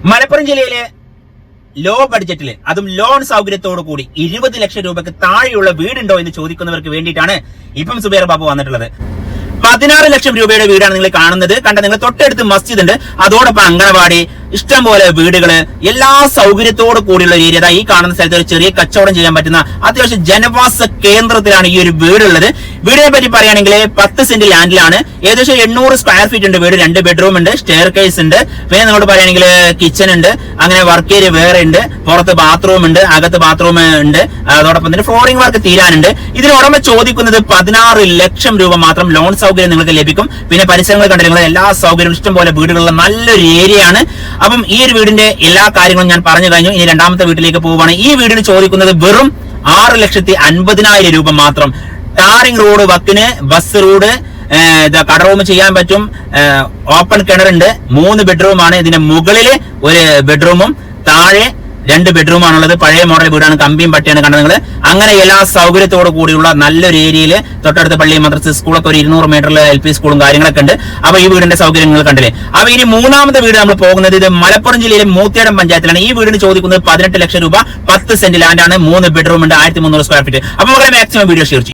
മലപ്പുറം ജില്ലയിലെ ലോ ബഡ്ജറ്റില് അതും ലോൺ സൗകര്യത്തോടു കൂടി 20 ലക്ഷം രൂപയ്ക്ക് താഴെയുള്ള വീടുണ്ടോ എന്ന് ചോദിക്കുന്നവർക്ക് വേണ്ടിയിട്ടാണ് ഇപ്പം സുബൈർ ബാബു വന്നിട്ടുള്ളത്. 16 ലക്ഷം രൂപയുടെ വീടാണ് നിങ്ങൾ കാണുന്നത്. നിങ്ങൾ തൊട്ടടുത്ത് മസ്ജിദ് ഉണ്ട്, അതോടൊപ്പം അംഗനവാടി, ഇഷ്ടംപോലെ വീടുകള്, എല്ലാ സൗകര്യത്തോടു കൂടിയുള്ള ഒരു ഏരിയ. ഈ കാണുന്ന സ്ഥലത്ത് ഒരു ചെറിയ കച്ചവടം ചെയ്യാൻ പറ്റുന്ന അത്യാവശ്യം ജനവാസ കേന്ദ്രത്തിലാണ് ഈ ഒരു വീടുള്ളത്. വീടിനെ പറ്റി പറയുകയാണെങ്കിൽ 10 സെന്റ് ലാൻഡിലാണ്. ഏകദേശം 800 സ്ക്വയർ ഫീറ്റ് ഉണ്ട് വീട്. 2 ബെഡ്റൂം ഉണ്ട്, സ്റ്റെയർ കേസ് ഉണ്ട്. പിന്നെ നിങ്ങളോട് പറയുകയാണെങ്കിൽ കിച്ചൺ ഉണ്ട്, അങ്ങനെ വർക്ക് ഏരിയ വേറെ ഉണ്ട്, പുറത്ത് ബാത്റൂം ഉണ്ട്, അകത്ത് ബാത്റൂം ഉണ്ട്, അതോടൊപ്പം തന്നെ ഫ്ലോറിംഗ് വർക്ക് തീരാനുണ്ട്. ഇതിന് ഉടമ ചോദിക്കുന്നത് 16 ലക്ഷം രൂപ മാത്രം. ലോൺ സൗകര്യം നിങ്ങൾക്ക് ലഭിക്കും. പിന്നെ പരിസരങ്ങൾ കണ്ടില്ല, എല്ലാ സൗകര്യവും ഇഷ്ടംപോലെ വീടുകളുള്ള നല്ലൊരു ഏരിയ ആണ്. അപ്പം ഈ ഒരു വീടിന്റെ എല്ലാ കാര്യങ്ങളും ഞാൻ പറഞ്ഞു കഴിഞ്ഞു. ഇനി രണ്ടാമത്തെ വീട്ടിലേക്ക് പോവുകയാണ്. ഈ വീടിന് ചോദിക്കുന്നത് വെറും 6,50,000 രൂപ മാത്രം. ടാറിംഗ് റോഡ് വക്കിന്, ബസ് റോഡ്, കട റൂം ചെയ്യാൻ പറ്റും, ഓപ്പൺ കിണറുണ്ട്, 3 ബെഡ്റൂമാണ്. ഇതിന്റെ മുകളില് ഒരു ബെഡ്റൂമും താഴെ 2 ബെഡ്റൂമാണുള്ളത്. പഴയ മോഡൽ വീടാണ്, കമ്പിയും പട്ടിയാണ് കണ്ടത് നിങ്ങൾ. അങ്ങനെ എല്ലാ സൗകര്യത്തോടു കൂടിയുള്ള നല്ലൊരു ഏരിയയില് തൊട്ടടുത്ത് പള്ളി, മദ്രസ, സ്കൂളൊക്കെ ഒരു 200 മീറ്ററിൽ LP സ്കൂളും കാര്യങ്ങളൊക്കെ ഉണ്ട്. അപ്പൊ ഈ വീടിന്റെ സൗകര്യം നിങ്ങൾ കണ്ടില്ലേ. അപ്പൊ ഇനി മൂന്നാമത്തെ വീട് നമ്മൾ പോകുന്നത് ഇത് മലപ്പുറം ജില്ലയിലെ മൂത്തേടം പഞ്ചായത്തിലാണ്. ഈ വീടിന് ചോദിക്കുന്നത് 18 ലക്ഷം രൂപ. 10 സെന്റ് ലാൻഡാണ്, 3 ബെഡ്റൂം ഉണ്ട്, 1300 സ്ക്വയർ ഫീറ്റ്. അപ്പൊ മക്കളെ മാക്സിമം വീഡിയോ ഷെയർ ചെയ്യും.